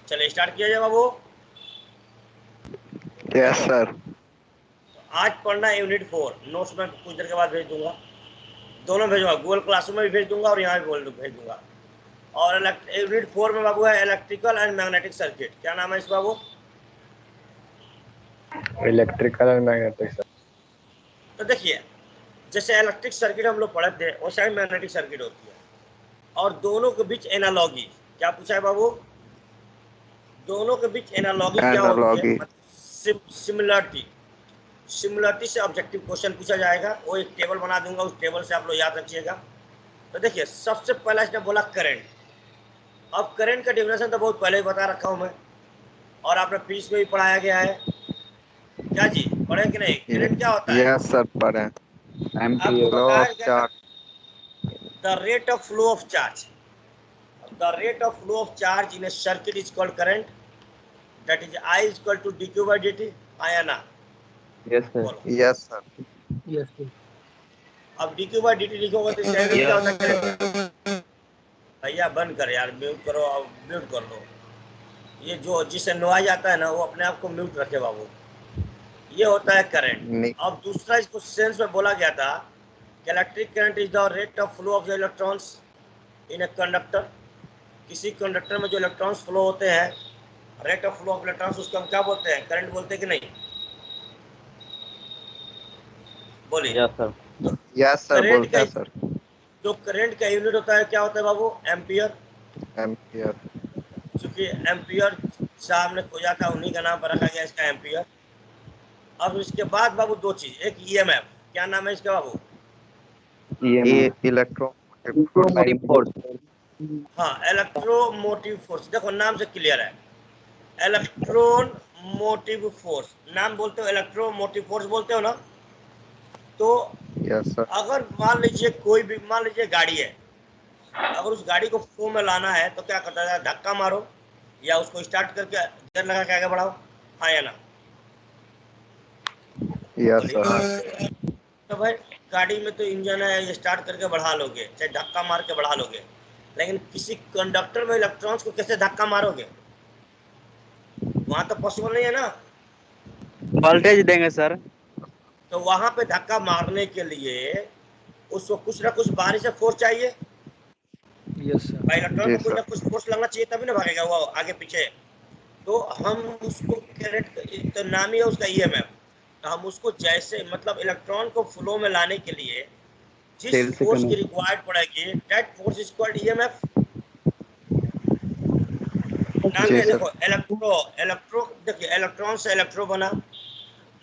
चलिए स्टार्ट किया जाए बाबू। Yes sir. आज पढ़ना है यूनिट 4। नोट्स में कुछ देर के बाद भेज दूंगा, दोनों भेजूंगा, गूगल क्लासरूम में भी भेज दूंगा और यहाँ भी भेज दूंगा। और यूनिट 4 में बाबू है इलेक्ट्रिकल एंड मैग्नेटिक सर्किट। क्या नाम है इस बाबू? Electrical and magnetic sir. तो देखिए, जैसे इलेक्ट्रिक सर्किट हम लोग पढ़े थे वैसे ही मैग्नेटिक सर्किट होती है, और दोनों के बीच एनालॉगी। क्या पूछा है बाबू? दोनों के बीच एनालॉगी क्या होती है? एनालॉगी। सिमिलरिटी। सिमिलरिटी से ऑब्जेक्टिव क्वेश्चन पूछा जाएगा। वो एक टेबल बना दूंगा, उस टेबल से आप लोग याद रखिएगा। तो देखिए, सबसे पहला इसने बोला करंट। अब करंट का डेफिनेशन तो बहुत पहले ही बता रखा हूं मैं, और आपने पीस में भी पढ़ाया गया है। क्या जी, पढ़े कि नहीं? करंट क्या होता है? यस सर पढ़े। आपको फ्लो बताया ऑफ क्या? Charge. The rate of flow of charge. The rate of flow of charge in a circuit is called current. That is I is equal to dq by dt. आया ना? Yes sir. बोलो। Yes sir. Yes sir. अब dq by dt लिखोगे तो इसका unit क्या होता है करंट का? भैया बंद कर यार, म्यूट करो, अब म्यूट कर लो। ये जो जिससे नॉइज आता है ना, वो अपने आप को म्यूट रखे बाबू। ये होता है करंट। अब दूसरा इसको सेंस में बोला गया था कि electric current is the rate of flow of the electrons in a conductor. किसी कंडक्टर में जो इलेक्ट्रॉन्स फ्लो होते हैं, rate of flow of electrons, उसको हम क्या बोलते हैं? करंट बोलते हैं कि नहीं? बोलिए। Yes sir. तो यस सर करंट बोलते का हैं सर। जो करंट का यूनिट होता है क्या होता है बाबू? एम्पियर। एम्पियर। क्योंकि एम्पियर साहब ने खोजा था, उन्हीं का नाम पर रखा गया इसका एम्पियर। अब इसके बाद बाबू दो चीज, एक ईएमएफ। क्या नाम है इसका बाबू? Electromotive force. हाँ, इलेक्ट्रोमोटिव फोर्स। देखो नाम से क्लियर है, इलेक्ट्रॉन मोटिव फोर्स। नाम बोलते हो, इलेक्ट्रोमोटिव फोर्स बोलते हो ना? तो यस सर। अगर मान लीजिए कोई भी, मान लीजिए गाड़ी है, अगर उस गाड़ी को फ्लो में लाना है तो क्या करता है? धक्का मारो या उसको स्टार्ट करके गियर लगा के आगे बढ़ाओ। हाँ या ना? यस बोलिए। सर। तो भाई गाड़ी में तो इंजन है, ये स्टार्ट करके बढ़ा लोगे, चाहे धक्का मार के बढ़ा लोगे, लेकिन किसी कंडक्टर में इलेक्ट्रॉन्स को कैसे धक्का मारोगे? वहां तो पॉसिबल नहीं है ना। वोल्टेज देंगे सर। तो वहां पे धक्का मारने के लिए उसको कुछ ना कुछ बाहरी से फोर्स चाहिए। Yes sir. भाई इलेक्ट्रॉन जी को कुछ सर। ना कुछ फोर्स लगना चाहिए, तभी ना भागेगा वो आगे पीछे। तो हम उसको करंट, तो नाम ही है उसका ईएमएफ। तो हम उसको जैसे, मतलब इलेक्ट्रॉन को फ्लो में लाने के लिए जिस सेल से फोर्स की कनेक्ट। रिक्वायर्ड पड़ेगी, that force is called EMF. नाम जी है, सर। देखो इलेक्ट्रो इलेक्ट्रो देखिए, इलेक्ट्रॉन से इलेक्ट्रो बना,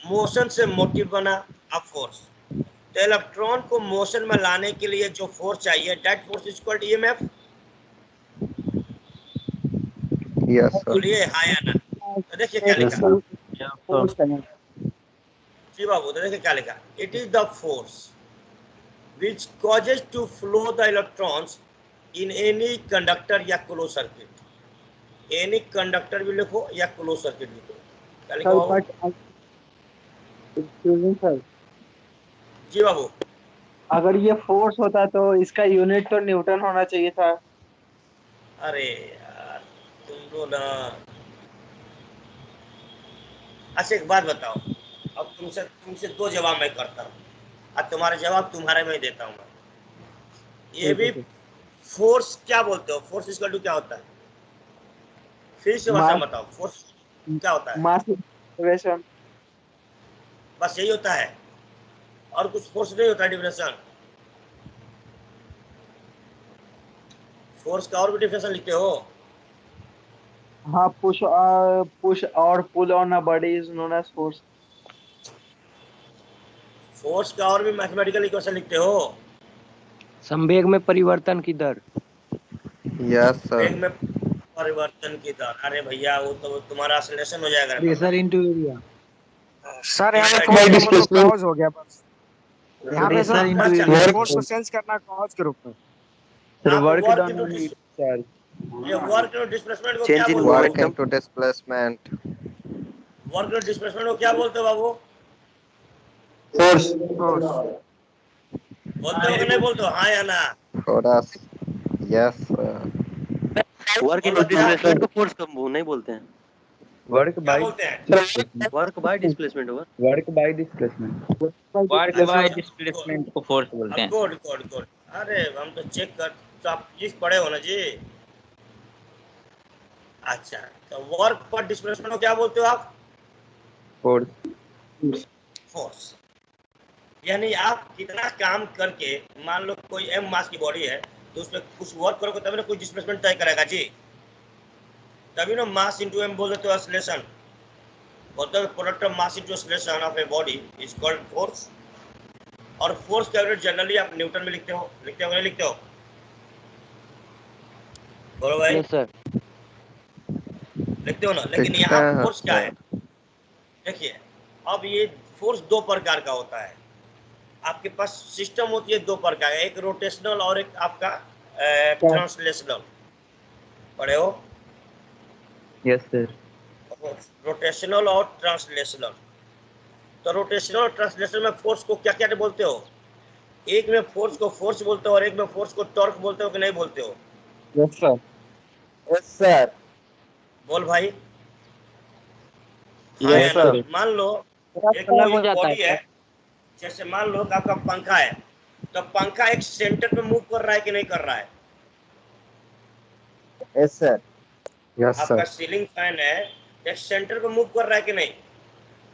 मोशन से मोटिव बना, अब फोर्स। तो इलेक्ट्रॉन को मोशन में लाने के लिए जो फोर्स चाहिए, that force is called EMF. Yes sir. बोलिए हाँ या ना? तो देखिए क्या यस लिखा सर। जी बाबू, तो देखिए क्या लिखा, it is the force which causes to flow the electrons in any conductor या क्लोज सर्किट। एनी कंडक्टर भी लिखो या क्लोज सर्किट लिखो। क्या लिखो बाबू? सर, जी बाबू। अगर ये फोर्स होता तो इसका यूनिट तो न्यूटन होना चाहिए था। अरे यार, तुम तो ना। अच्छा एक बात बताओ, अब तुमसे तुमसे दो जवाब मैं करता हूँ, अब तुम्हारे जवाब तुम्हारे में ही देता हूँ मैं। ये ठीक है भी सर। फोर्स क्या बोलते हो? फोर्स इक्वल टू क्या होता है? फिर से भाषा में मास बताओ, फोर्स क्या होता है? मास एक्सेलरेशन। बस यही होता है, और कुछ फोर्स नहीं होता डिफिनेशन। फोर्स का और भी डिफिनेशन लिखते हो? हाँ, पुश और pull on a body is known as force. Force का और भी मैथमेटिकल इक्वेशन लिखते हो? संवेग में परिवर्तन की दर। Yes sir. वेग में परिवर्तन की दर। अरे भैया, वो तो तुम्हारा एक्सेलरेशन हो जाएगा ना प्रेशर इंटू एरिया। सर यहाँ पे तब। फोर्स का मतलब कॉज हो गया बस। यहाँ पे प्रेशर सर इंटू अच्छा, एरिया। फोर्स को सेंस करना कॉज के रूप में। हाँ तो work work done into on heat charge. ये वर्क इनटू डिस्प्लेसमेंट को क्या चेंज इन बोलते हो? Work momentum. Into displacement. Work into displacement को क्या बोलते हो बाबू? फोर्स। बोलते हो कि नहीं बोलते हो? हाँ या ना? Force. Yes sir. Work in displacement को फोर्स कब नहीं बोलते हैं? वर्क क्या बाय बोलते हैं? वर्क बाय डिस्प्लेसमेंट होगा। Work by displacement. Work by अच्छा, डिस्प्लेसमेंट को फोर्स बोलते हैं। Good good good. अरे हम तो चेक कर, तो आप चीज पढ़े हो ना जी। अच्छा, तो वर्क पर डिस्प्लेसमेंट को क्या बोलते हो आप? फोर्स। फोर्स। यानी आप कितना काम करके, मान लो कोई एम मास की बॉडी है, तो उसमें कुछ वर्क करोगे तभी ना कुछ डिस्प्लेसमेंट तय करेगा जी। तभी ना मास इंटू एम बोल देते हो, एक्सेलरेशन बोलते हो। Product of mass into acceleration of a body is called force. और फोर्स का यूनिट जनरली आप न्यूटन में लिखते हो नहीं लिखते हो? बोलो भाई। Yes sir. लिखते हो ना। लेकिन लिखते यहाँ हैं फोर्स क्या है? सर। देखिए, अब ये फोर्स दो प्रकार का होता है। आपके पास सिस्टम होती है दो प्रकार का, एक रोटेशनल और एक आपका ट्रांसलेशनल। पढ़े हो? Yes sir. रोटेशनल और ट्रांसलेशनल। तो रोटेशनल और ट्रांसलेशनल में फोर्स को क्या क्या बोलते हो? एक में फोर्स को फोर्स बोलते हो और एक में फोर्स को टॉर्क बोलते हो कि नहीं बोलते हो? Yes sir. Yes sir. बोल भाई। हाँ या ना? मान लो एक अलग हो कोई जाता बॉडी है, जैसे मान लो कि आपका पंखा है, तो पंखा एक सेंटर पे मूव कर रहा है कि नहीं कर रहा है? Yes sir. यस आपका सर। सीलिंग फैन है, एक सेंटर पे मूव कर रहा है कि नहीं?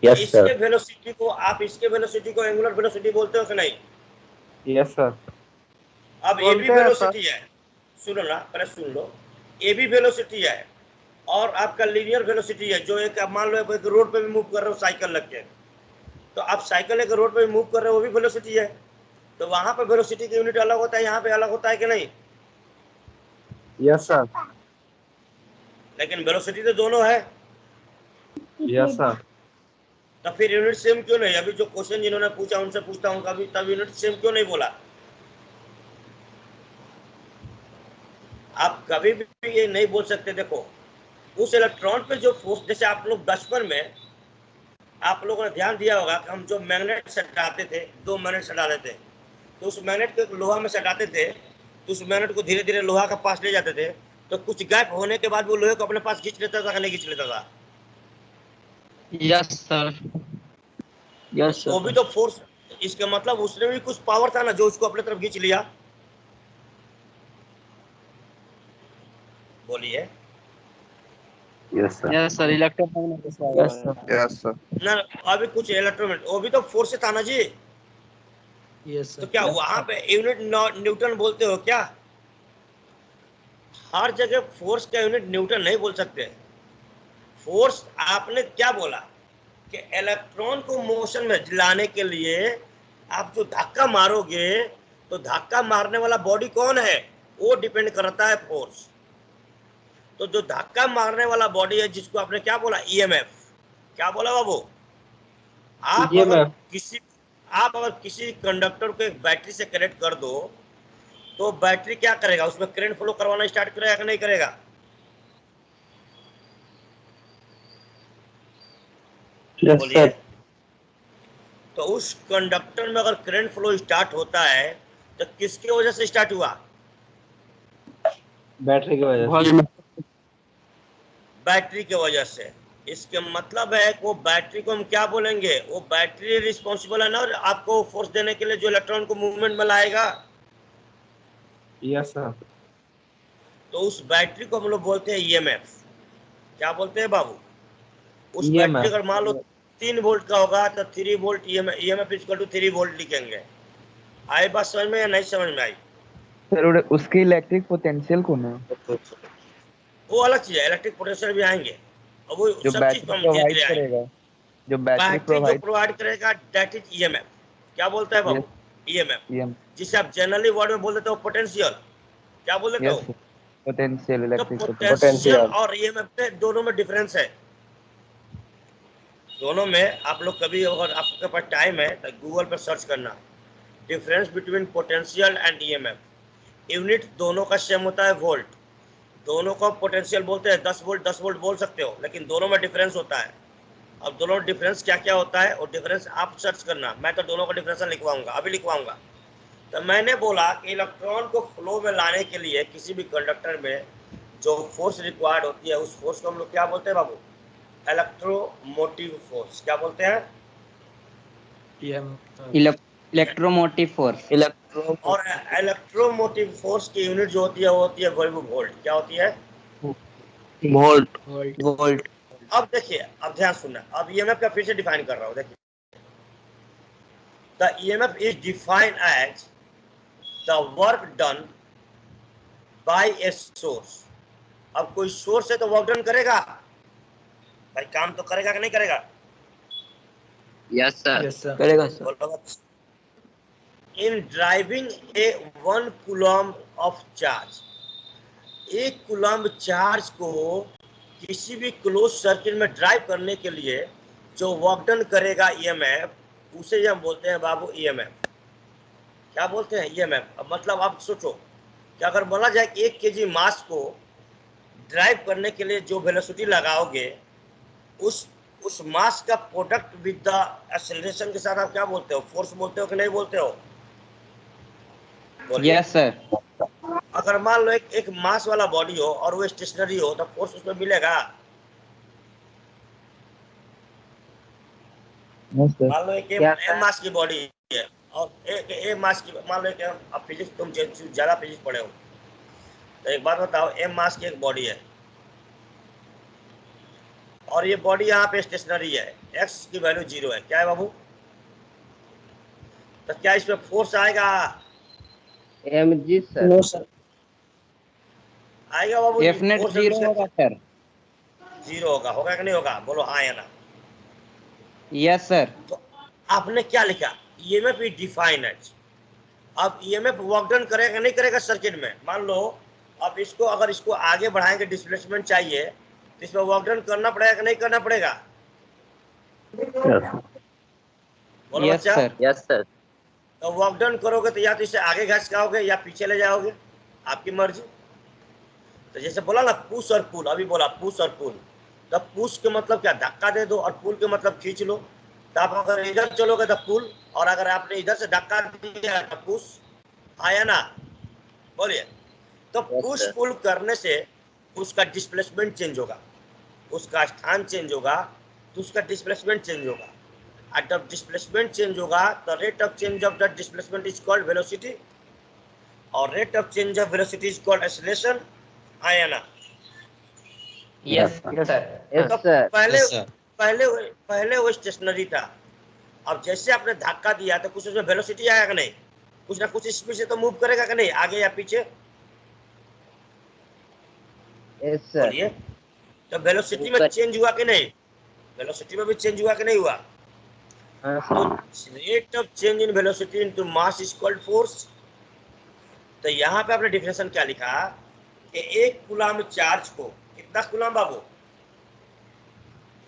यस इसके सर। वेलोसिटी को आप एंगुलर वेलोसिटी बोलते हो कि नहीं? Yes sir. अब ए बी वेलोसिटी है, सुनो ना, पहले सुन लो। ए बी वेलोसिटी है और आपका लीनियर वेलोसिटी है, जो एक मान लो एक रोड पे भी मूव कर रहे हो साइकिल लग के, तो आप साइकिल एक रोड पे भी मूव कर रहे हो, वो भी वेलोसिटी है। तो वहां पे वेलोसिटी की यूनिट अलग होता है, यहाँ पे अलग होता है कि नहीं? Yes sir. लेकिन वेलोसिटी तो दोनों है। Yes sir. तो फिर यूनिट सेम क्यों नहीं? अभी जो क्वेश्चन जिन्होंने पूछा उनसे पूछता हूँ, कभी तब यूनिट सेम क्यों नहीं बोला? आप कभी भी ये नहीं बोल सकते। देखो, उस इलेक्ट्रॉन पे जो फोर्स, जैसे आप लोग बचपन में आप लोगों ने ध्यान दिया होगा कि हम जो मैग्नेट सटाते थे, दो मैग्नेट सटाते थे, तो उस मैग्नेट को लोहा में सटाते थे, तो उस मैग्नेट को धीरे धीरे लोहा का पास ले जाते थे, तो कुछ गैप होने के बाद वो लोहे को अपने पास खींच लेता था कि नहीं खींच लेता था? Yes sir. यस तो वो भी तो फोर्स, इसका मतलब उसने भी कुछ पावर था ना जो उसको अपने तरफ खींच लिया। बोलिए। Yes sir. Yes sir. Electromagnetic. Yes sir. Yes sir. ना, अभी कुछ इलेक्ट्रोमैग्नेट, वो भी तो फोर्स से था ना जी। यस तो क्या वहां पे यूनिट न्यूटन बोलते हो क्या? हर जगह फोर्स का यूनिट न्यूटन नहीं बोल सकते। फोर्स आपने क्या बोला कि इलेक्ट्रॉन को मोशन में लाने के लिए आप जो धक्का मारोगे, तो धक्का मारने वाला बॉडी कौन है, वो डिपेंड करता है फोर्स। तो जो धक्का मारने वाला बॉडी है, जिसको आपने क्या बोला, ईएमएफ। क्या बोला बाबू? आप अगर किसी कंडक्टर को एक बैटरी से कनेक्ट कर दो, तो बैटरी क्या करेगा? उसमें करंट फ्लो करवाना स्टार्ट करेगा कि नहीं करेगा? बोलिए। तो उस कंडक्टर में अगर करंट फ्लो स्टार्ट होता है, तो किसकी वजह से स्टार्ट हुआ? बैटरी की वजह से। बैटरी की वजह से। इसके मतलब है कि वो बैटरी को हम क्या बोलेंगे, वो बैटरी रिस्पॉन्सिबल है ना आपको फोर्स देने के लिए, जो इलेक्ट्रॉन को मूवमेंट में लाएगा। Yes sir. तो उस बैटरी को हम लोग बोलते हैं ईएमएफ। क्या बोलते हैं बाबू? उस EMF। बैटरी अगर मान लो 3 वोल्ट का होगा, तो 3 volt EMF equal to 3 volt लिखेंगे। आई बात समझ में या नहीं समझ में आई? सर उसकी इलेक्ट्रिक पोटेंशियल कौन है? वो अलग चीज है, इलेक्ट्रिक पोटेंशियल भी आएंगे, और वो जो सब चीज बैटरी हम धीरे प्रोवाइड धीरे आएंगे। करेगा, जो बैटरी बैटरी जो प्रोवाइड। प्रोवाइड करेगा, दैट इज ईएमएफ। क्या बोलता है बाबू? ईएमएफ। यस। जिसे आप जनरली वर्ड में बोल देते हो पोटेंशियल। क्या बोल देते हो? यस पोटेंशियल, तो इलेक्ट्रिक पोटेंशियल और ईएमएफ में दोनों में डिफरेंस है। दोनों में आप लोग कभी, अगर आपके पास टाइम है तो गूगल पर सर्च करना, difference between potential and EMF. Unit दोनों का सेम होता है वोल्ट। दोनों को पोटेंशियल बोलते हैं, 10 वोल्ट बोल सकते हो, लेकिन दोनों में डिफरेंस होता है। अब दोनों डिफरेंस क्या क्या होता है, और डिफरेंस आप सर्च करना। मैं तो दोनों का डिफरेंस लिखवाऊंगा, अभी लिखवाऊंगा। तो मैंने बोला कि इलेक्ट्रॉन को फ्लो में लाने के लिए किसी भी कंडक्टर में जो फोर्स रिक्वायर्ड होती है उस फोर्स को हम लोग क्या बोलते हैं बाबू? Electromotive force. क्या बोलते हैं? Electromotive force. और इलेक्ट्रोमोटिव फोर्स की यूनिट जो होती है वो होती है वोल्ट। क्या होती है? वोल्ट। अब देखिए, अब ध्यान सुनना, अब ईएमएफ का फिर से डिफाइन कर रहा हूं। देखिए, the EMF is defined as the work done by a source. अब कोई सोर्स है तो वर्क डन करेगा भाई, काम तो करेगा कि नहीं करेगा? Yes, sir. करेगा सर। बोलो। इन driving A 1 coulomb of charge, 1 coulomb charge को किसी भी क्लोज सर्किट में ड्राइव करने के लिए जो वर्क डन करेगा ईएमएफ, उसे हम बोलते हैं बाबू ईएमएफ। क्या बोलते हैं? ईएमएफ। अब मतलब आप सोचो कि अगर बोला जाए कि 1 केजी मास को ड्राइव करने के लिए जो वेलोसिटी लगाओगे, उस मास का प्रोडक्ट विद द एक्सेलरेशन के साथ आप क्या बोलते हो? फोर्स बोलते हो कि नहीं बोलते हो? Yes sir. अगर मान लो एक मास वाला बॉडी हो और वो स्टेशनरी हो तो फोर्स उसमें मिलेगा? मान लो एक एम मास की बॉडी है और एक ए मास की, मान लो एक, अब फिजिक्स तुम ज्यादा फिजिक्स पढ़े हो तो एक बात बताओ, एम मास की एक बॉडी है और ये बॉडी यहाँ पे स्टेशनरी है, एक्स की वैल्यू 0 है। क्या है बाबू? तो क्या इसमें फोर्स आएगा? mg sir. No sir. आएगा बाबू? डेफिनेट फोर्स 0 होगा सर। 0 होगा। होगा कि नहीं होगा? बोलो हाँ या ना। Yes sir. तो आपने क्या लिखा? EMF is defined as. अब ईएमएफ वर्क डन करेगा नहीं करेगा सर्किट में? मान लो अब इसको, अगर इसको आगे बढ़ाएंगे, डिस्प्लेसमेंट चाहिए तो इसमें वर्क डन करना पड़ेगा कि नहीं करना पड़ेगा? बोलो यस बच्चा। सर। Yes, sir. तो वर्क डन करोगे तो या तो इसे आगे घसकाओगे या पीछे ले जाओगे, आपकी मर्जी। तो जैसे बोला ना पुश और पुल, अभी बोला पुश और पुल, तो पुश के मतलब क्या? धक्का दे दो, और पुल के मतलब खींच लो। तो आप अगर इधर चलोगे तो पुल, और अगर आपने इधर से धक्का दिया तो पुश। आया ना? बोलिए। तो पुश sir. पुल करने से उसका डिस्प्लेसमेंट चेंज होगा, उसका स्थान चेंज होगा, तो उसका डिस्प्लेसमेंट चेंज होगा। और जब डिस्प्लेसमेंट चेंज होगा तो rate of change of the displacement is called velocity, और rate of change of velocity is called acceleration. आया ना? Yes sir. तो पहले वो स्टेशनरी था, अब जैसे आपने धक्का दिया तो कुछ उसमें वेलोसिटी आया कि नहीं? कुछ ना कुछ स्पीड से तो मूव करेगा कि नहीं, आगे या पीछे? Yes sir. बोलिए। तो वेलोसिटी में चेंज हुआ कि नहीं? वेलोसिटी में भी चेंज हुआ कि नहीं हुआ? तो rate of change in velocity into mass is called force. तो यहाँ पे आपने डिफिनेशन क्या लिखा कि 1 कूलम्ब चार्ज को, कितना कूलम्ब बाबू?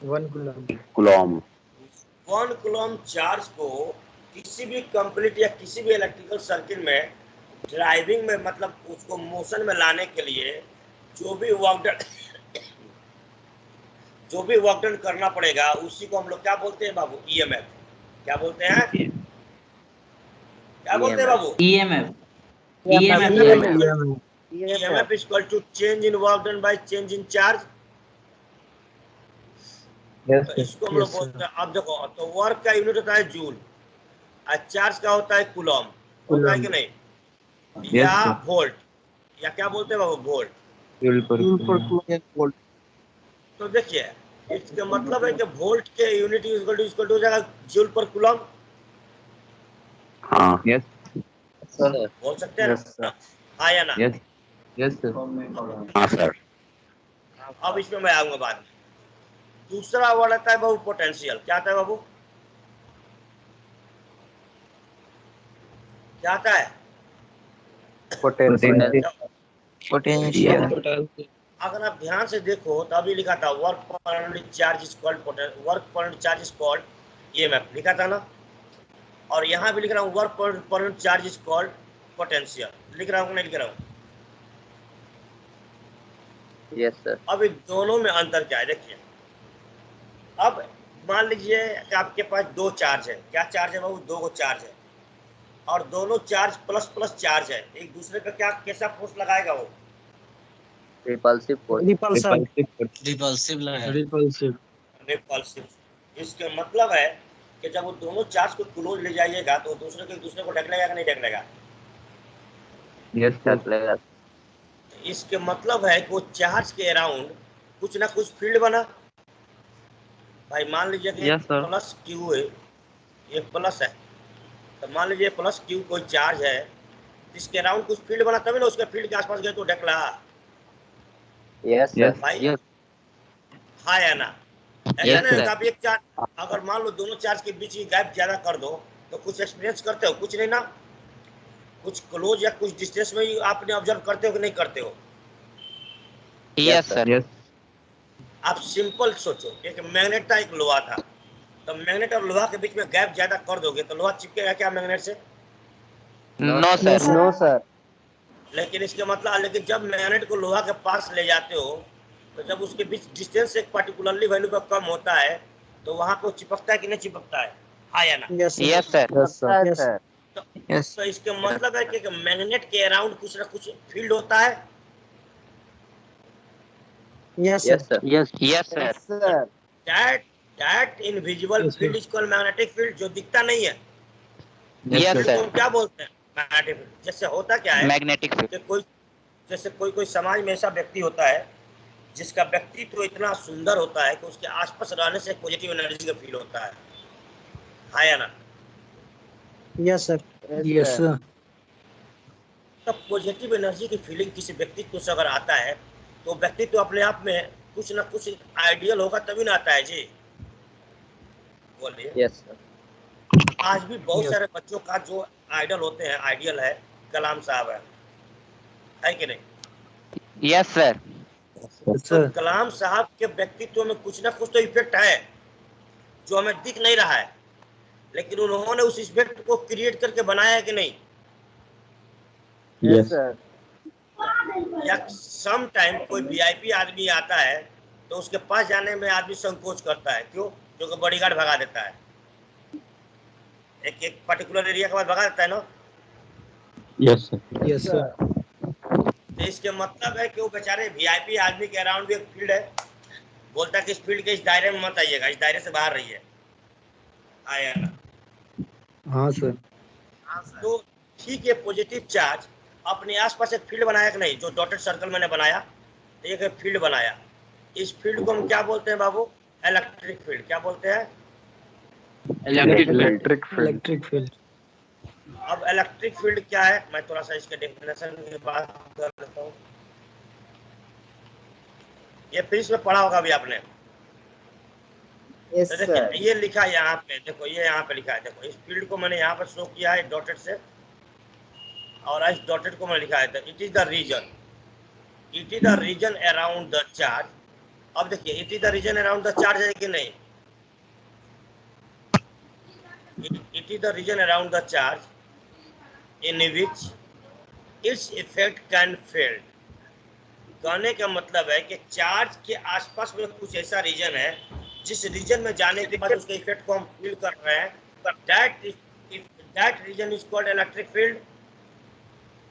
1 कूलम्ब। 1 कूलम्ब चार्ज को किसी भी कंप्लीट या किसी भी इलेक्ट्रिकल सर्किट में ड्राइविंग में, मतलब उसको मोशन में लाने के लिए जो भी वर्क डन करना पड़ेगा, उसी को हम लोग क्या बोलते हैं बाबू? ईएमएफ। क्या बोलते हैं? क्या बोलते हैं बाबू? EMF. EMF is equal to change in work done by change in charge. तो इसको हम लोग बोलते हैं। अब देखो, तो वर्क का यूनिट होता है जूल और चार्ज का होता है कूलम्ब, होता है कि नहीं? या वोल्ट, या क्या बोलते हैं बाबू? वोल्ट। तो देखिए, इसका मतलब है कि वोल्ट के यूनिट इक्वल टू हो जाएगा जूल पर कूलम्ब। Yes Sir. बोल सकते हैं ना? हाँ या ना? Yes sir. हाँ सर। अब इसमें मैं आऊंगा बाद में। दूसरा वर्ड आता है बाबू पोटेंशियल। क्या आता है बाबू? क्या आता है? पोटेंशियल। अगर आप ध्यान से देखो तो अभी लिखा था work per unit charge is called work per unit charge is called EMF, लिखा था ना? और यहाँ भी लिख रहा हूँ work per unit charge is called potential. लिख रहा हूँ नहीं लिख रहा हूँ? Yes, sir. अब इन दोनों में अंतर क्या है? देखिए, अब मान लीजिए कि आपके पास 2 चार्ज है। क्या चार्ज है बाबू? 2 चार्ज है, और दोनों चार्ज प्लस प्लस चार्ज है। एक दूसरे पे क्या कैसा फोर्स लगाएगा? वो repulsive force, repulsive, रिपल्सिव। इसका मतलब है कि जब वो दोनों चार्ज को क्लोज ले जाइएगा तो दूसरे को एक दूसरे को ढकलेगा कि नहीं ढकलेगा? Yes, sir. ढकलेगा। इसके मतलब है कि वो चार्ज के अराउंड कुछ ना कुछ फील्ड बना। भाई मान लीजिए कि Yes, sir. प्लस क्यू है, ये प्लस है, तो मान लीजिए प्लस क्यू कोई चार्ज है जिसके अराउंड कुछ फील्ड बना, तभी ना उसके फील्ड के आसपास गए तो ढकला। Yes, Yes. sir. भाई Yes, हाँ या ना? ऐसा Yes, नहीं sir. है आप एक चार्ज, अगर मान लो दोनों चार्ज के बीच की गैप ज्यादा कर दो तो कुछ एक्सपीरियंस करते हो? कुछ नहीं ना। कुछ क्लोज या कुछ डिस्टेंस में ही आपने ऑब्जर्व करते हो कि नहीं करते हो? yes, sir. Yes. आप सिंपल सोचो, एक मैग्नेट था, एक लोहा था, तो मैग्नेट और लोहा के बीच में गैप ज्यादा कर दोगे तो लोहा चिपकेगा क्या मैग्नेट से? No, sir. No, sir. लेकिन इसके मतलब, लेकिन जब मैग्नेट को लोहा के पास ले जाते हो तो जब उसके बीच डिस्टेंस एक पर्टिकुलरली वैल्यू पर कम होता है तो वहां पे चिपकता है कि नहीं चिपकता है? हाँ या ना? Yes, sir. yes, sir, Yes, sir. Yes. तो इसके मतलब है कि मैग्नेट के अराउंड कुछ ना कुछ फील्ड होता है। Yes, sir. Yes, Yes, sir. That invisible field is called magnetic field, जो दिखता नहीं है। Yes, field sir. को हम क्या बोलते हैं? Magnetic field. जैसे होता क्या है Magnetic field. कि कोई, जैसे कोई समाज में ऐसा व्यक्ति होता है जिसका व्यक्तित्व तो इतना सुंदर होता है कि उसके आसपास रहने से पॉजिटिव एनर्जी का फील होता है। हाँ या ना? Yes, sir. तब पॉजिटिव एनर्जी की फीलिंग किसी व्यक्तित्व से अगर आता है तो व्यक्तित्व अपने आप में कुछ ना कुछ आइडियल होगा तभी ना आता है जी। बोलिए। Yes, sir. आज भी बहुत सारे बच्चों का जो आइडल होते हैं, आइडियल है कलाम साहब है कि नहीं? Yes, sir. तो कलाम साहब के व्यक्तित्व में कुछ ना कुछ तो इफेक्ट है जो हमें दिख नहीं रहा है, लेकिन उन्होंने उस इफेक्ट को क्रिएट करके बनाया है कि नहीं? Yes, sir. या सम टाइम कोई वीआईपी आदमी आता है तो उसके पास जाने में आदमी संकोच करता है, क्यों? क्योंकि बॉडीगार्ड भगा देता है, एक पर्टिकुलर एरिया के बाद भगा देता है ना। yes, sir, Yes, sir. तो इसके मतलब है कि वो बेचारे वीआईपी आदमी के अराउंड भी एक फील्ड है, बोलता है कि इस फील्ड के इस दायरे में मत आइएगा, इस दायरे से बाहर रहिए। आया ना? हाँ सर। तो ठीक है, पॉजिटिव चार्ज अपने आसपास एक फील्ड बनाया कि नहीं? जो डॉटेड सर्कल मैंने बनाया, एक फील्ड बनाया। इस फील्ड को हम क्या बोलते हैं बाबू? Electric field. क्या बोलते हैं? electric field, अब इलेक्ट्रिक फील्ड क्या है, मैं थोड़ा सा इसके डेफिनेशन की बात कर देता हूँ। ये फिजिक्स में पढ़ा होगा अभी आपने। Yes, तो sir. देखिए ये लिखा है यहाँ पे, देखो ये यहाँ पे लिखा है, देखो इस फील्ड को मैंने यहाँ पर शो किया है डॉटेड से, और इस डॉटेड को मैंने लिखा है it is the region around the charge. अब देखिए it is the region around the charge है कि नहीं? It is the region around the charge in which its effect can failed. कहने का मतलब है कि चार्ज के आसपास में कुछ ऐसा रीजन है जिस रीजन में जाने के बाद उसके इफेक्ट को हम फील कर रहे हैं, that region is called electric field.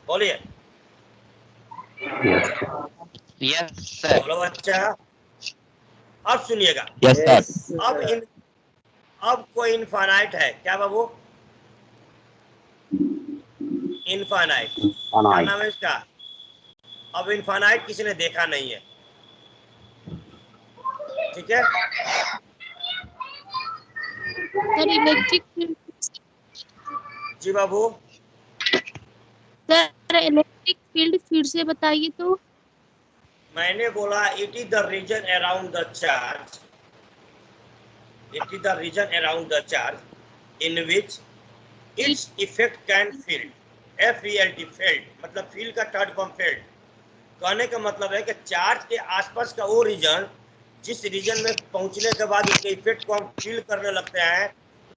बोलिए। Yes, sir. बोलो अच्छा। अब सुनिएगा, Yes, sir. अब कोई इनफाइनाइट है क्या बाबू? इनफाइनाइट क्या नाम है इसका? अब इनफाइनाइट किसी ने देखा नहीं है, ठीक है? सर इलेक्ट्रिक फील्ड, जी बाबू। सर इलेक्ट्रिक फील्ड फिर से बताइए तो। मैंने बोला it is the region around the charge, it is the region around the charge in which its effect can field. FELD field मतलब फील्ड का थर्ड फॉर्म फील्ड। कहने का मतलब है कि चार्ज के आसपास का वो रीजन जिस रीजन में पहुंचने के बाद उसके इफेक्ट को हम फील करने लगते हैं,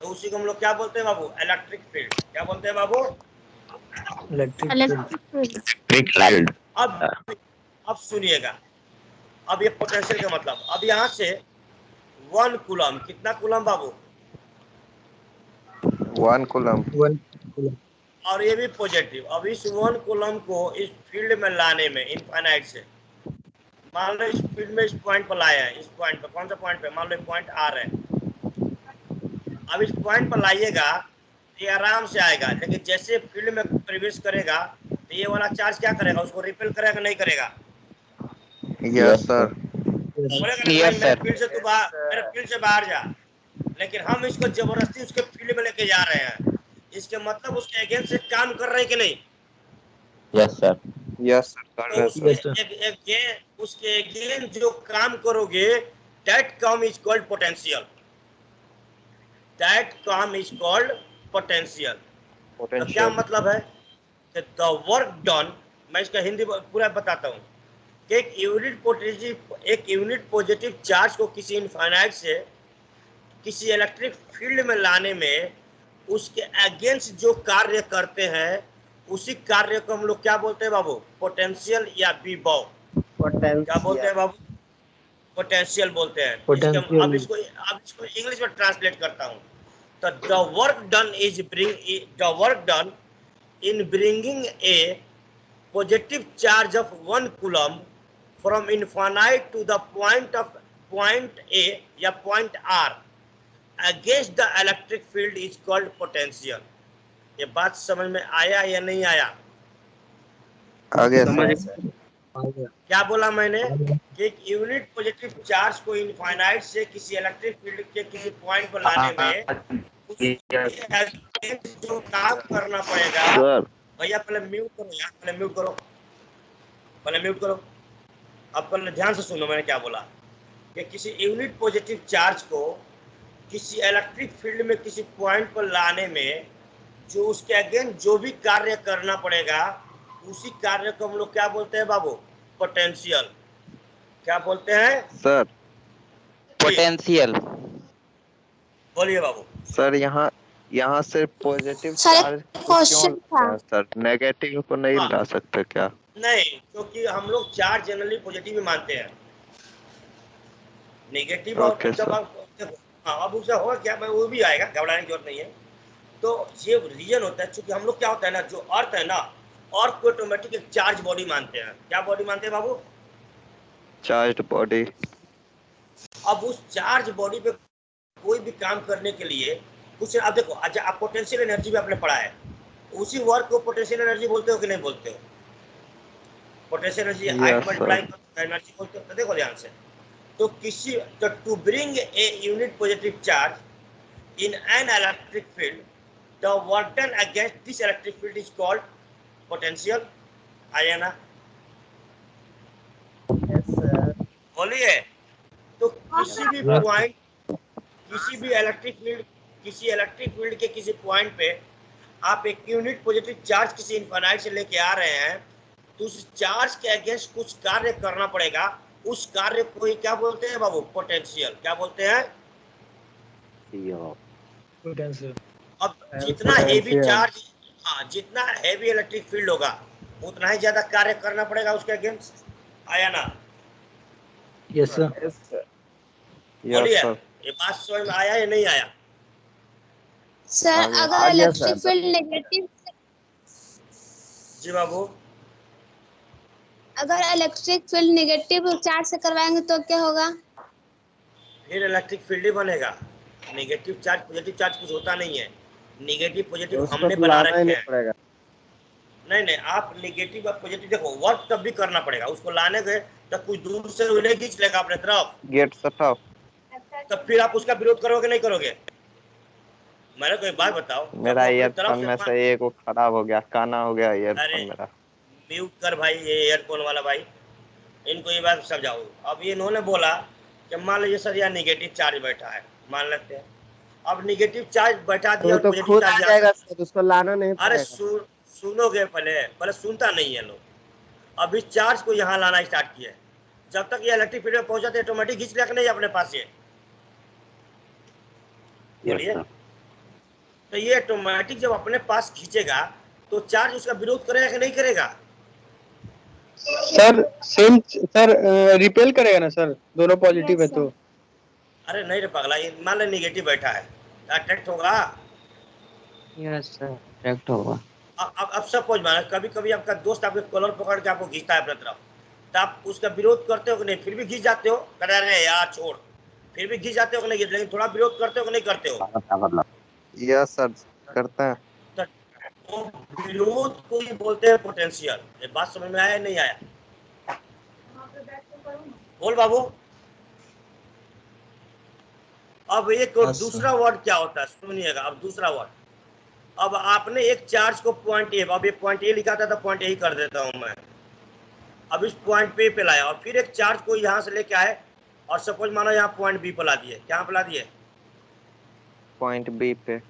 तो उसी को हम लोग क्या बोलते हैं बाबू? Electric field. क्या बोलते हैं बाबू? Electric field. अब सुनिएगा, अब ये पोटेंशियल का मतलब, अब यहाँ से 1 कूलम, कितना कूलम बाबू? 1 कूलम, और ये भी पॉजिटिव। अब इस 1 कूलम को इस फील्ड में लाने में इनफाइनाइट से मान लो इस फील्ड में इस पॉइंट पर लाए हैं, इस पॉइंट पर, कौन सा पॉइंट पे, मान लो पॉइंट आर है। अब इस पॉइंट पर लाइएगा ये आराम से आएगा, लेकिन जैसे फील्ड में प्रवेश करेगा तो ये वाला चार्ज क्या करेगा, उसको रिपेल करेगा नहीं करेगा? Yes sir. बोलेगा नहीं Yes, भाई मेरे sir. फील्ड से तू बाहर, मेरे फील्ड से बाहर जा, लेकिन हम इसको जबरदस्ती उसके फील्ड में लेके जा रहे हैं। इसके मतलब उसके अगेंस्ट से काम कर रहे हैं कि नहीं? Yes, sir. यस सर कर तो रहे उसके सर। उसके अगेंस्ट जो काम करोगे दैट काम इज कॉल्ड पोटेंशियल, दैट काम इज कॉल्ड पोटेंशियल। तो क्या पोटेंशियल। मतलब है कि द वर्क डन, मैं इसका हिंदी पूरा बताता हूँ कि एक यूनिट पॉजिटिव चार्ज को किसी इनफाइनाइट से किसी इलेक्ट्रिक फील्ड में लाने में उसके अगेंस्ट जो कार्य करते हैं उसी कार्य को हम लोग क्या बोलते हैं बाबू? पोटेंशियल या विभव। क्या बोलते हैं बाबू? पोटेंशियल बोलते हैं। Potential. अब इसको इंग्लिश में ट्रांसलेट करता हूँ। तो the work done in bringing a positive charge of 1 coulomb from infinite to the point A या point R against the electric field is called potential. ये बात समझ में आया या नहीं आया? आगे समझ सर। क्या बोला मैंने कि एक यूनिट पॉजिटिव चार्ज को इनफाइनाइट से किसी इलेक्ट्रिक फील्ड के किसी पॉइंट पर लाने में जो काम करना पड़ेगा। सर भैया पहले म्यूट करो यार, पहले म्यूट करो। अब पहले ध्यान से सुनो मैंने क्या बोला कि किसी यूनिट पॉजिटिव चार्ज को किसी इलेक्ट्रिक फील्ड में किसी पॉइंट पर लाने में जो उसके अगेंस्ट जो भी कार्य करना पड़ेगा उसी कार्य को हम लोग क्या बोलते हैं बाबू? पोटेंशियल। क्या बोलते हैं सर? Potential. बोलिए बाबू। सर यहाँ से पॉजिटिव सर, चार्ज एक को क्यों क्वेश्चन था। लाते हैं सर? नेगेटिव को नहीं हाँ। ला सकते क्या? नहीं, क्योंकि हम लोग चार्ज जनरली पॉजिटिव ही मानते हैं। नेगेटिव और ओके, जब सर। आप देखो, हाँ अब उससे होगा क्या, मैं वो भी आएगा, घबराने की जरूरत नहीं है। तो ये रीजन होता है, क्योंकि हम लोग क्या होता है ना, जो अर्थ है ना, अर्थ को ऑटोमेटिक एक चार्ज बॉडी मानते हैं। क्या बॉडी मानते हैं बाबू? Charged body. अब उस चार्ज बॉडी पे कोई भी काम करने के लिए कुछ, अब देखो अच्छा, आप पोटेंशियल एनर्जी भी आपने पढ़ा है, उसी वर्क को पोटेंशियल एनर्जी बोलते हो कि नहीं बोलते हो? Potential energy height Yes, multiply energy बोलते हो। तो देखो ध्यान से, तो to bring a unit positive charge in an electric field the work done against this electric field is called potential. आया ना? बोलिए। तो किसी भी पॉइंट, किसी इलेक्ट्रिक फील्ड के किसी पॉइंट पे आप एक यूनिट पॉजिटिव चार्ज किसी इनफाइनाइट से लेके आ रहे हैं, तो उस चार्ज के अगेंस्ट कुछ कार्य करना पड़ेगा। उस कार्य को ही क्या बोलते हैं बाबू? पोटेंशियल। क्या बोलते हैं? Potential. अब जितना हेवी चार्ज, हाँ, जितना हेवी इलेक्ट्रिक फील्ड होगा उतना ही ज्यादा कार्य करना पड़ेगा उसके अगेंस्ट। आया ना? Yes, sir. बोलिए, यस सर। ये बात समझ में आया या नहीं आया? सर अगर इलेक्ट्रिक फील्ड नेगेटिव, जी बाबू। अगर इलेक्ट्रिक फील्ड नेगेटिव चार्ज से करवाएंगे तो क्या होगा? फिर इलेक्ट्रिक फील्ड ही बनेगा। नेगेटिव चार्ज पॉजिटिव चार्ज कुछ होता नहीं है। नेगेटिव पॉजिटिव हमने बना रखे हैं। नहीं, आप नेगेटिव और पॉजिटिव देखो, वर्क तब भी करना पड़ेगा। उसको लाने गए तो कुछ दूर से उन्हें खींच लेगा अपने तरफ, गेट सटाओ। तो फिर आप उसका विरोध करोगे नहीं करोगे? मैंने कोई बात बताओ, मेरा ईयरफोन में से एक वो खराब हो गया, काना हो गया ईयरफोन मेरा। म्यूट कर भाई, ये ईयरफोन वाला भाई, इनको ये बात समझाओ। अब ये इन्होंने बोला कि मान लीजिए सर यहाँ निगेटिव चार्ज बैठा है, मान लेते हैं। अब निगेटिव चार्ज बैठा दिया तो खुद आ जाएगा सर, उसको लाना नहीं अरे पड़ेगा। सुनोगे, पहले सुनता नहीं है लोग। अब इस चार्ज को यहाँ लाना स्टार्ट किया, जब तक ये इलेक्ट्रिक फील्ड में पहुंचा तो ऑटोमेटिक खींच लेगा नहीं अपने पास ये? बोलिए। तो ये ऑटोमेटिक जब अपने पास खींचेगा तो चार्ज उसका विरोध करेगा कि नहीं करेगा? सर सेम सर रिपेल करेगा ना सर, दोनों पॉजिटिव है तो। अरे नहीं रे पगला, ये मान ले निगेटिव बैठा है, अट्रैक्ट होगा। यस सर, अट्रैक्ट होगा। अब सब पहुंच माना, कभी कभी आपका दोस्त आपके कॉलर पकड़ के आपको खींचता है अपने तरफ, तो आप उसका विरोध करते हो कि नहीं? फिर भी घिस जाते हो, कह रहे यार छोड़, फिर भी घिस जाते हो कि नहीं? लेकिन थोड़ा विरोध करते हो कि नहीं करते हो? यस सर, करते हैं। तो विरोध को ही बोलते हैं पोटेंशियल। ये बात समझ में आया नहीं आया? बोल बाबू। अब एक दूसरा वर्ड क्या होता है सुनिएगा। अब दूसरा वर्ड, अब आपने एक चार्ज को पॉइंट ए, अब ये पॉइंट ए लिखा था तो पॉइंट ए ही कर देता हूं मैं। अब इस पॉइंट पे लाया और फिर एक चार्ज को यहां से लेके आए और सपोज मानो यहाँ पॉइंट बी पे ला दिए। क्या पे ला दिए? पॉइंट बी पे।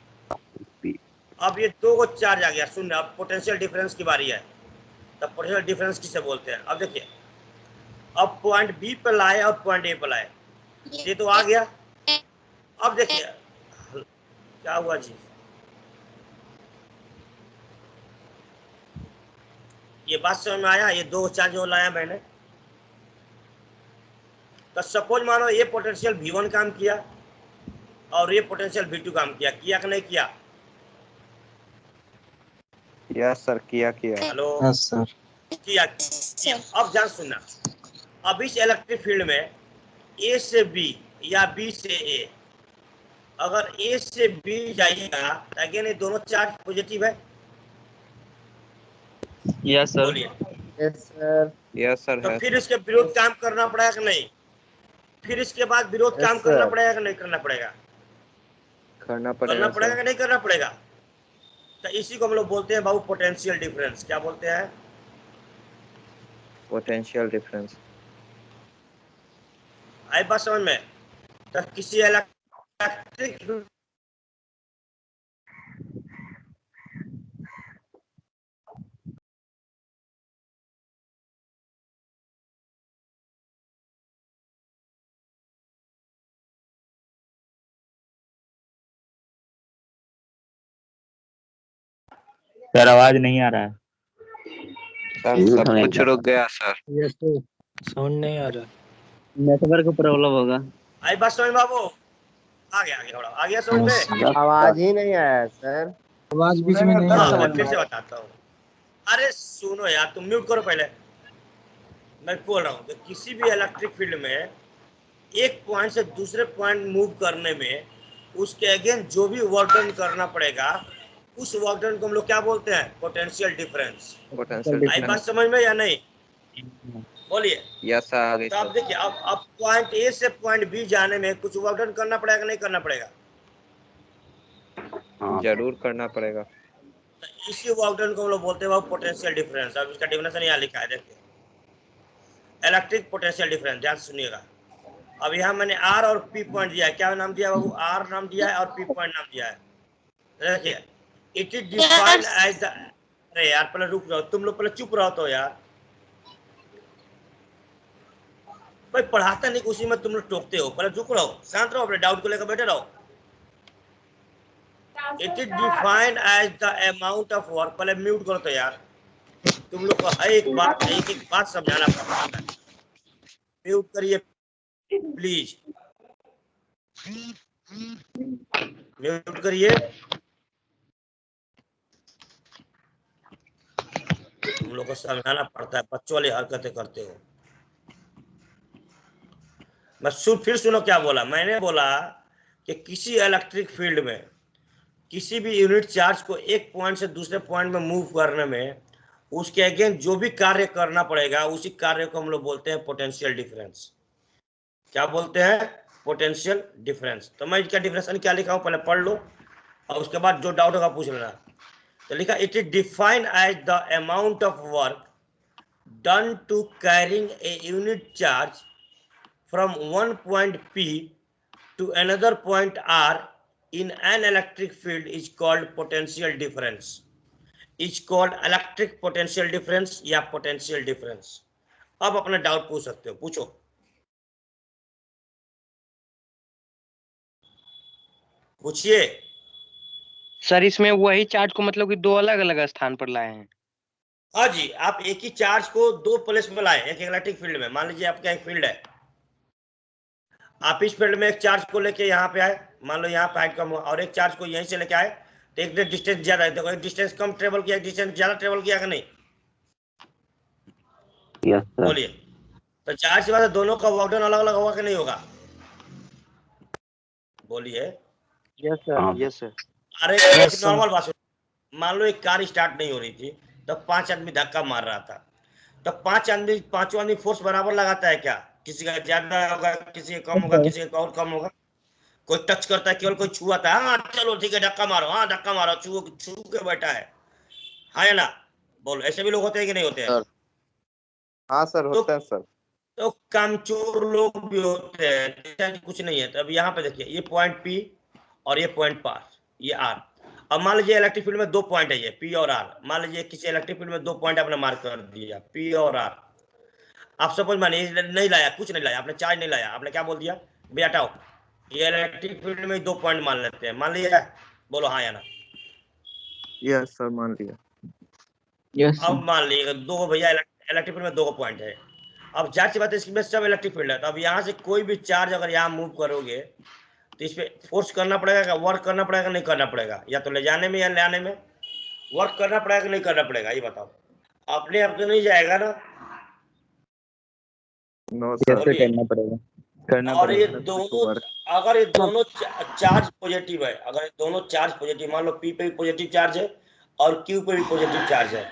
अब ये दो को चार्ज आ गया। सुन, अब पोटेंशियल डिफरेंस की बारी है। तब पोटेंशियल डिफरेंस किसे बोलते हैं? अब देखिए, अब पॉइंट बी पे लाए और पॉइंट ए पे लाए, ये तो आ गया। अब देखिए क्या हुआ जी, ये बात समझ में आया? ये दो चार्ज जो लाया मैंने, तो सपोज मानो ये पोटेंशियल V1 काम किया और ये पोटेंशियल V2 काम किया कि नहीं किया? यस सर, किया। Hello, yes sir. किया। अब ध्यान सुनना, अब इस इलेक्ट्रिक फील्ड में ए से बी या बी से ए, अगर ए से बी जाइएगा तो अगेन ये दोनों चार्ज पॉजिटिव है। Yes sir. बोलिए। यस सर तो है। फिर इसके विरोध काम करना पड़ेगा कि नहीं? फिर इसके बाद विरोध काम करना पड़ेगा कि नहीं करना पड़ेगा? करना करना पड़ेगा सर। कि नहीं करना पड़ेगा? तो इसी को हम लोग बोलते हैं बाबू पोटेंशियल डिफरेंस। क्या बोलते हैं? Potential difference. आई बात समझ में? तो किसी इलेक्ट्रिक सर आवाज नहीं आ रहा है। सर सब कुछ रुक गया सर। यस सर, साउंड नहीं आ रहा। नेटवर्क प्रॉब्लम होगा। आई बात समझ बाबू? आ गया थोड़ा, आ गया समझ में? आवाज ही नहीं आया सर, आवाज बीच में नहीं आ हाँ, रहा। मैं फिर से बताता हूँ। अरे सुनो यार, तुम म्यूट करो पहले। मैं बोल रहा हूँ कि किसी भी इलेक्ट्रिक फील्ड में एक पॉइंट से दूसरे पॉइंट मूव करने में उसके अगेंस्ट जो भी वर्क डन करना पड़ेगा, उस वर्क डन को हम लोग क्या बोलते हैं? Potential difference. पोटेंशियल आई बात डिफरेंस। समझ में या नहीं? बोलिए। यस सर, आ गई तो आप सर। देखिए, अब पॉइंट ए से पॉइंट बी जाने में कुछ वर्क डन करना पड़ेगा कि नहीं करना पड़ेगा? जरूर करना पड़ेगा। तो इसी वर्क डन को हम लोग बोलते हैं पोटेंशियल डिफरेंस। अब इसका डेफिनेशन यहाँ लिखा है, देखिए, इलेक्ट्रिक पोटेंशियल डिफरेंस। ध्यान सुनिएगा। अब यहाँ मैंने आर और पी पॉइंट दिया है। क्या नाम दिया बाबू? आर नाम दिया है और पी पॉइंट नाम दिया है। देखिए, it is defined as the, अरे यार पहले रुक जाओ, तुम लोग पहले चुप रहो तो यार। भाई पढ़ाता नहीं, उसी में तुम लोग टोकते हो। पहले चुप रहो, शांत रहो, अपने डाउट को लेकर बैठे रहो। It is defined as the amount of work. पहले म्यूट करो तो यार, तुम लोग को एक बात समझाना पड़ता है। म्यूट करिए प्लीज, म्यूट करिए। तुम लोग को समझाना पड़ता है, बच्चों वाली हरकतें करते हो। मैं फिर सुनो क्या बोला मैंने। बोला कि किसी इलेक्ट्रिक फील्ड में किसी भी यूनिट चार्ज को एक पॉइंट से दूसरे पॉइंट में मूव करने में उसके अगेंस्ट जो भी कार्य करना पड़ेगा, उसी कार्य को हम लोग बोलते हैं पोटेंशियल डिफरेंस। क्या बोलते हैं? Potential difference. तो मैं इसका डिफरेंस क्या लिखा हूं पहले पढ़ लो और उसके बाद जो डाउट होगा पूछ लेना। तो लिखा, it is defined as the amount of work done to carrying a unit charge from one point P to another point R in an electric field is called potential difference. Is called electric potential difference या potential difference. अब अपना doubt पूछ सकते हो, पूछो। पूछिए। Sir इसमें वही चार्ज को मतलब कि दो अलग अलग स्थान पर लाए हैं। हाँ जी, आप एक ही चार्ज को दो प्लेस में लाए एक इलेक्ट्रिक फील्ड में। मान लीजिए आपका एक फील्ड है, आप इस फील्ड में एक चार्ज को लेके यहाँ पे आए, मान लो यहाँ पे हाइट कम हुआ, और एक चार्ज को यहीं से लेके आए तो एक डिस्टेंस ज्यादा है। देखो एक डिस्टेंस कम ट्रेवल किया, एक डिस्टेंस ज्यादा ट्रेवल किया कि नहीं? Yes sir. बोलिए। तो चार सी बात है, दोनों का वर्क डन अलग अलग होगा कि नहीं होगा? बोलिए। Yes sir, yes sir. अरे एक नॉर्मल बात सुनो, मान लो एक कार स्टार्ट नहीं हो रही थी, तब 5 आदमी धक्का मार रहा था, तब पांचों आदमी फोर्स बराबर लगाता है क्या? किसी का ज्यादा होगा, किसी का कम होगा, किसी का और कम होगा। कोई टच करता है, केवल कोई छुआता है, हाँ चलो ठीक है धक्का मारो, हाँ धक्का मारो, छू के बैठा है, हाँ या ना? बोलो, ऐसे भी लोग होते हैं कि नहीं होते हैं? हाँ सर, तो होता है सर। तो कामचोर लोग भी होते हैं, ऐसा कुछ नहीं है। तो अब यहाँ पे देखिए, ये पॉइंट पी और ये पॉइंट पार, ये आर। अब मान लीजिए इलेक्ट्रिक फील्ड में 2 पॉइंट है, ये पी और आर। मान लीजिए किसी इलेक्ट्रिक फील्ड में 2 पॉइंट आपने मार्क कर दिया, पी और आर। आप सपोज मानिए नहीं लाया, कुछ नहीं लाया आपने, चार्ज नहीं लाया, आपने क्या बोल दिया, भैया हटाओ, ये इलेक्ट्रिक फील्ड में 2 पॉइंट मान लेते हैं, मान लिया? बोलो हाँ या ना? यस सर, मान लिया। यस अब मान लीजिए दो भैया इलेक्ट्रिक फील्ड में 2 पॉइंट है। अब जाहिर सी बात है, इसमें सब इलेक्ट्रिक फील्ड है, तो अब यहाँ से कोई भी चार्ज अगर यहाँ मूव करोगे तो इस पे फोर्स करना पड़ेगा, वर्क करना पड़ेगा, नहीं करना पड़ेगा? या तो ले जाने में या ले आने में वर्क करना पड़ेगा कि नहीं करना पड़ेगा, ये बताओ। अपने आप तो नहीं जाएगा ना? नो सर, कैसे करना पड़ेगा? करना और ये पड़ेगा। दोनों, अगर ये दोनों चार्ज पॉजिटिव है, अगर ये दोनों चार्ज पॉजिटिव, मान लो पी पे भी पॉजिटिव चार्ज है और क्यू पे भी पॉजिटिव चार्ज है,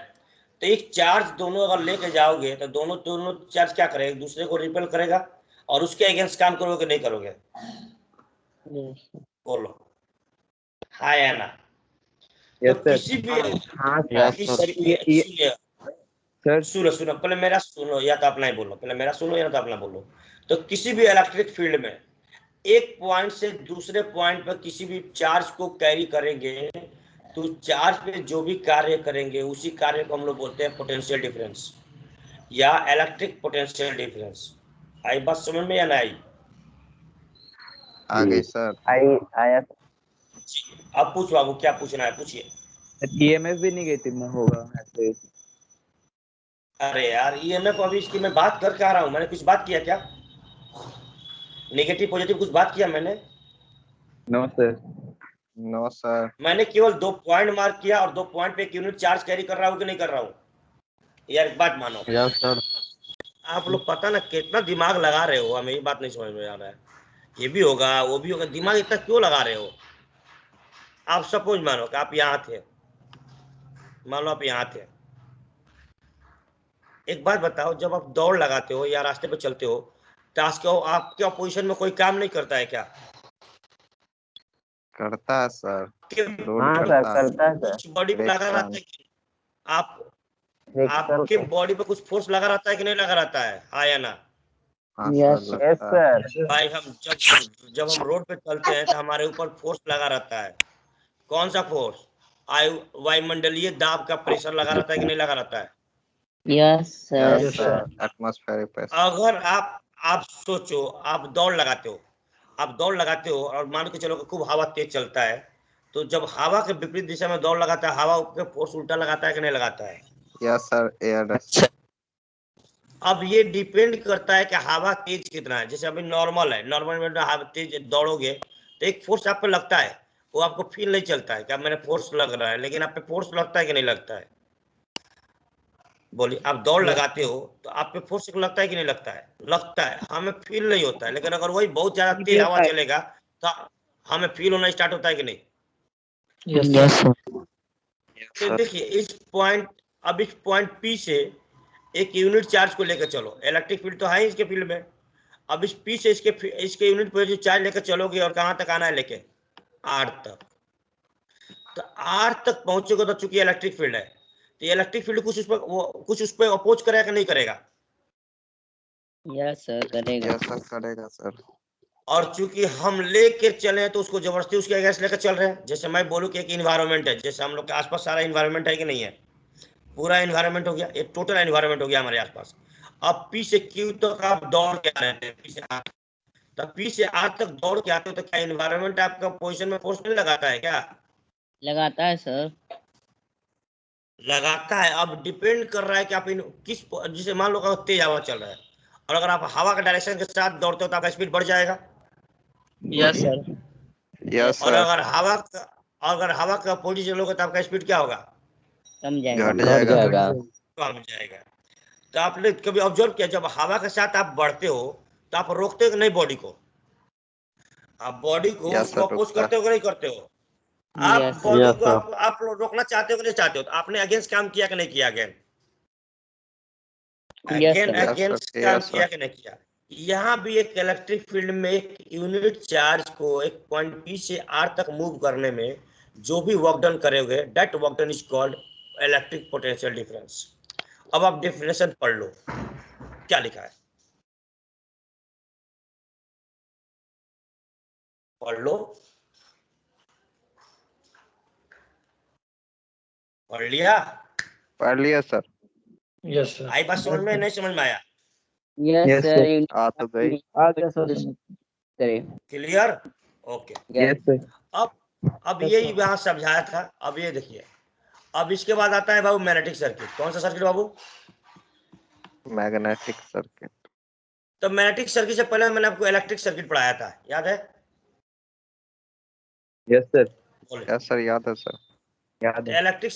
तो एक चार्ज दोनों अगर लेके जाओगे तो दोनों दोनों चार्ज क्या करेगा, एक दूसरे को रिपेल करेगा, और उसके अगेंस्ट काम करोगे नहीं करोगे? बोलो हाँ या ना? तो किसी भी सुनो पहले मेरा सुनो, या तो अपना ही बोलो, पहले मेरा सुनो या तो अपना बोलो। तो किसी भी इलेक्ट्रिक फील्ड में एक पॉइंट से दूसरे पॉइंट पर किसी भी चार्ज को कैरी करेंगे, तो चार्ज पे जो भी कार्य करेंगे उसी कार्य को हम लोग बोलते हैं पोटेंशियल डिफरेंस या इलेक्ट्रिक पोटेंशियल डिफरेंस। आई बात समझ में या ना आई? आ गई सर। आया। अब पूछ बाबू, क्या पूछना है पूछिए। ईएमएफ भी नेगेटिव में होगा ऐसे? अरे यार ईएमएफ अभी इसकी मैं बात करके आ रहा हूँ, मैंने कुछ बात किया क्या? नेगेटिव पॉजिटिव कुछ बात किया मैंने? No sir. No sir. मैंने केवल 2 पॉइंट मार्क किया और 2 पॉइंट पे एक यूनिट चार्ज कैरी कर रहा हूँ कि नहीं कर रहा हूँ? यार एक बात मानो, यस सर। आप लोग पता ना कितना दिमाग लगा रहे हो, हमें ये बात नहीं समझ में आ रहा है। ये भी होगा वो भी होगा, दिमाग इतना क्यों लगा रहे हो? आप सपोज मानो कि आप यहाँ थे, मान लो आप यहाँ थे, एक बात बताओ, जब आप दौड़ लगाते हो या रास्ते पे चलते हो तो आपके अपोजिशन में कोई काम नहीं करता है क्या? करता है सर। हाँ सर, करता है सर। बॉडी पे लगा रहता है कि आप आपके बॉडी पे कुछ फोर्स लगा रहता है कि नहीं लगा रहता है, हाँ या ना? Yes sir. भाई हम जब हम रोड पे चलते हैं तो हमारे ऊपर फोर्स लगा रहता है। कौन सा फोर्स? वायुमंडलीय दाब का प्रेशर लगा रहता है कि नहीं लगा रहता है? Yes yes sir. Atmospheric pressure. अगर आप सोचो, आप दौड़ लगाते हो, और मान के चलो कि खूब हवा तेज चलता है, तो जब हवा के विपरीत दिशा में दौड़ लगाता है, हवा पे फोर्स उल्टा लगाता है कि नहीं लगाता है? Yes sir. एयर। अब ये डिपेंड करता है कि हवा तेज कितना है। जैसे अभी नॉर्मल है, नॉर्मल में हवा तेज दौड़ोगे तो एक फोर्स आप पे लगता है, वो आपको फील नहीं चलता है कि मेरे फोर्स लग रहा है, लेकिन आप पे फोर्स लगता है कि नहीं लगता है? बोलिए, आप दौड़ लगाते हो तो आप पे फोर्स लगता है कि नहीं लगता है? लगता है, हमें फील नहीं होता है। लेकिन अगर वही बहुत ज्यादा तेज हवा चलेगा तो हमें फील होना स्टार्ट होता है कि नहीं? यस तो देखिए इस पॉइंट पी से एक यूनिट चार्ज को लेकर चलो, इलेक्ट्रिक फील्ड तो है इसके फील्ड में। अब इस पी से इसके यूनिट पर जो चार्ज लेकर चलोगे, और कहां तक आना है लेके? आर तक। तो आर तक पहुंचोगे तो चूंकि इलेक्ट्रिक फील्ड है, तो इलेक्ट्रिक फील्ड कुछ उस पर अपोज करेगा कि नहीं करेगा? यस सर, करेगा। यस सर, करेगा सर। और चूंकि हम लेके चले तो उसको जबरदस्ती उसके अगेंस्ट लेकर चल रहे हैं। जैसे मैं बोलूं कि एक इन्वायरमेंट है, जैसे हम लोग के आसपास सारा इन्वायरमेंट है कि नहीं है? पूरा इन्वायरमेंट हो गया, एक टोटल इन्वायरमेंट हो गया हमारे आसपास। अब पी से क्यू तक आप दौड़ के आ रहे थे, पी से आर, तब पी से आर तक दौड़ के आते हो तो क्या इन्वायरमेंट आपका पोजीशन में फोर्स नहीं लगाता है क्या? लगाता है सर। लगाता है। अब डिपेंड कर रहा है कि आप किस, जैसे मान लो कि तेज हवा चल रहा है, और अगर आप हवा का डायरेक्शन के साथ दौड़ते हो तो आपका स्पीड बढ़ जाएगा। Yes sir. यस और सर। अगर हवा का अपोजिट चलोगे तो आपका स्पीड क्या होगा? कम जाएगा। घट जाएगा। कम जाएगा। तो आपने कभी ऑब्जर्व किया, जब हवा के साथ आप बढ़ते हो तो आप रोकते हो कि नहीं बॉडी को? आप बॉडी को Yes, उसको sir, अपोज रोकता है। करते हो कि नहीं करते हो? आप Yes, बॉडी Yes, को sir. आप रोकना चाहते हो कि नहीं चाहते हो? तो आपने अगेंस्ट काम किया कि नहीं किया? Yes, again sir. Against Yes, काम sir. किया कि नहीं किया? यहाँ भी एक इलेक्ट्रिक फील्ड में एक यूनिट चार्ज को एक पॉइंट पी से आर तक मूव करने में जो भी वर्क डन करोगे, that work done is called electric potential difference. अब आप डेफिनेशन पढ़ लो, क्या लिखा है, पढ़ लो। पढ़ लिया? पढ़ लिया सर। Yes sir. आई बात समझ में? नहीं समझ में आया? Yes, Yes, sir. sir. You आ तो गई। आ गया सर समझ। करे. क्लियर? ओके। Yes. sir. अब ये यहाँ समझाया था। अब ये देखिए, अब इसके बाद आता है बाबू मैग्नेटिक सर्किट। कौन सा सर्किट बाबू? Magnetic circuit. तो मैग्नेटिक सर्किट से पहले मैंने आपको इलेक्ट्रिक सर्किट पढ़ाया था, याद है? Yes, sir. बोले। यस सर, याद है सर। याद है। इलेक्ट्रिक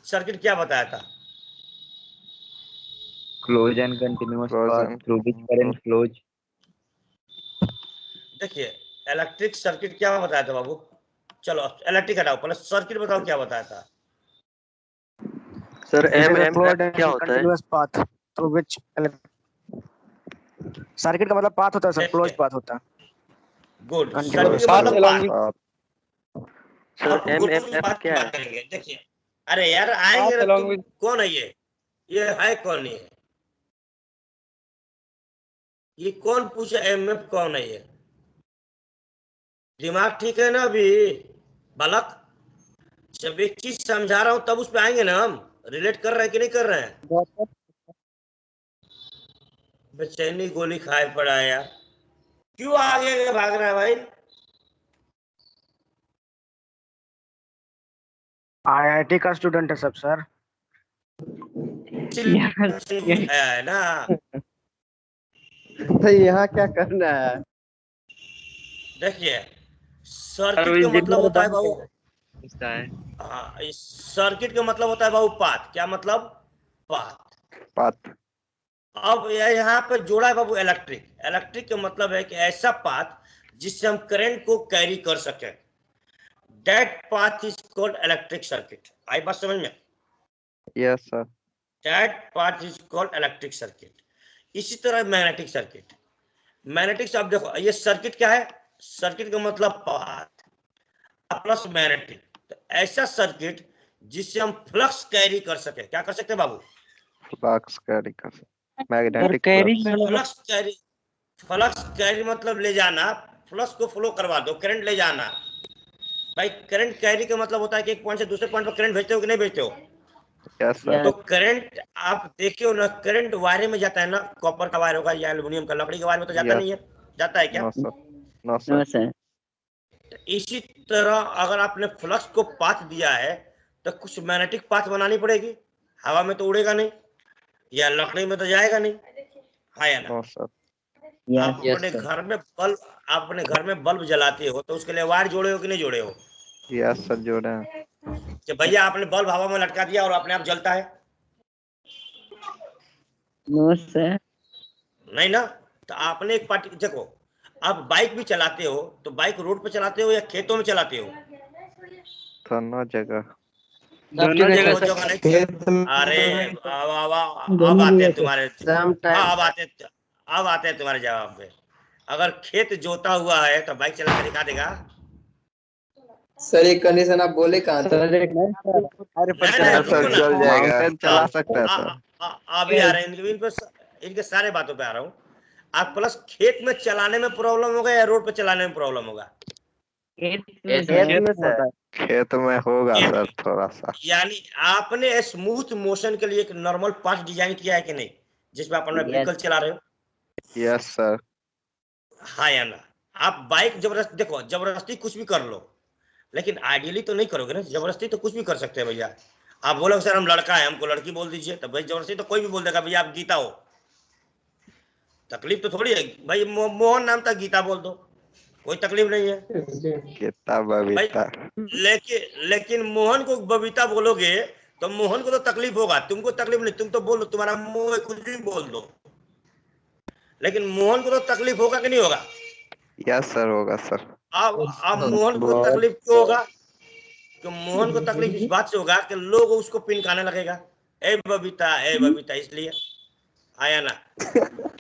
सर्किट क्या बताया था? Closed and continuous Closed path and- through which current flows. देखिए, इलेक्ट्रिक सर्किट क्या बताया था बाबू? चलो इलेक्ट्रिक हटाओ, पहले सर्किट बताओ क्या बताया था? सर एम क्या होता है? Continuous path through which circuit का मतलब पाथ होता है सर, क्लोज पाथ होता है। गुड। Continuous सर्किट का path मतलब along path। सर आप एम गुरुकुल की बात क्या है? करेंगे। देखिए, अरे यार आएंगे Path ना, along तुम with- कौन है ये है कौन? ये कौन पूछे एमएफ कौन है? ये दिमाग ठीक है ना अभी बालक? जब एक चीज समझा रहा हूं तब उस पे आएंगे ना हम। रिलेट कर रहे हैं कि नहीं कर रहे हैं? बेचैनी गोली खाए पड़ा है यार, क्यों आगे भाग रहा है भाई? आईआईटी का स्टूडेंट है सब सर। है ना? तो यहाँ क्या करना है? देखिए, सर्किट का मतलब होता है बाबू, हाँ, इस सर्किट का मतलब होता है बाबू पाथ। क्या मतलब? पाथ। पाथ। अब यहाँ पे जोड़ा है बाबू इलेक्ट्रिक। इलेक्ट्रिक का मतलब है कि ऐसा पाथ जिससे हम करंट को कैरी कर सके, that path is called electric circuit. आई बात समझ में? Yes sir. That path is called electric circuit. इसी तरह मैग्नेटिक सर्किट। मैग्नेटिक से आप देखो, ये सर्किट क्या है? सर्किट का मतलब पाथ प्लस मैग्नेटिक। तो ऐसा सर्किट जिससे हम फ्लक्स कैरी कर सके। क्या कर सकते हैं बाबू? फ्लक्स कैरी कर सकते। Magnetic carry flux. Flux carry मतलब ले जाना, फ्लक्स को फ्लो करवा दो, करंट ले जाना। भाई करंट कैरी का मतलब होता है कि एक पॉइंट से दूसरे पॉइंट पर करंट भेजते हो कि नहीं भेजते हो? Yes sir. तो करंट आप देखिए ना, करंट वायर में जाता है ना, कॉपर का वायर होगा या एल्युमिनियम का, लकड़ी का वायर में तो जाता Yes. नहीं है, जाता है क्या? No sir. No No, sir. sir. इसी तरह अगर आपने फ्लक्स को पाथ दिया है तो कुछ मैग्नेटिक पाथ बनानी पड़ेगी। हवा में तो उड़ेगा नहीं, या लकड़ी में तो जाएगा नहीं, है या ना? No sir. Yes, आप yes, अपने sir. घर में बल्ब, आप अपने घर में बल्ब जलाते हो तो उसके लिए वायर जोड़े हो कि नहीं जोड़े हो? यस सर, जोड़े हैं। कि भैया आपने बल्ब हवा में लटका दिया और अपने आप जलता है? No, sir. नहीं ना। तो आपने एक पार्टी, देखो आप बाइक भी चलाते हो तो बाइक रोड पे चलाते हो या खेतों में चलाते हो? दोनों जगह। दोनों जगह दो सर। जगह नहीं। अरे अब आते हैं तुम्हारे, हाँ अब आते हैं तुम्हारे जवाब पे। अगर खेत जोता हुआ है तो बाइक चला कर दिखा देगा? सर एक कंडीशन आप बोले कहाँ थे? नहीं, सर रुको ना। चल जाएगा। माउंटेन चला सकता है सर। अभी आ रहे हैं इनके सारे बातों पे आ रहा हूँ। आप प्लस खेत में चलाने में प्रॉब्लम होगा या रोड पे चलाने में प्रॉब्लम होगा? खेत में होगा सर थोड़ा सा। यानी आपने स्मूथ मोशन के लिए एक नॉर्मल पाथ डिजाइन किया है कि नहीं, जिसमें आप अपना Yes. व्हीकल चला रहे हो? Yes sir. हाँ या ना? आप बाइक जबरदस्ती, देखो जबरदस्ती कुछ भी कर लो, लेकिन आइडियली तो नहीं करोगे ना। जबरदस्ती तो कुछ भी कर सकते हैं भैया। आप बोलोगे सर हम लड़का है, हमको लड़की बोल दीजिए, तो भाई जबरदस्ती तो कोई भी बोल देगा भैया आप गीता हो। तकलीफ तो थोड़ी है भाई, मोहन नाम था, गीता बोल दो, कोई तकलीफ नहीं है। कितना बबीता। लेकिन मोहन को बबीता बोलोगे तो मोहन को तो तकलीफ होगा, तुमको तकलीफ नहीं, तुम तो बोलो, तुम्हारा मुंह है, कुछ भी बोल दो, लेकिन मोहन को तो तकलीफ होगा कि नहीं होगा? यस सर, होगा सर। अब मोहन को तकलीफ क्यों होगा? कि मोहन को तकलीफ इस बात से होगा कि लोग उसको पिनकाने लगेगा, ए बबीता, इसलिए आया ना।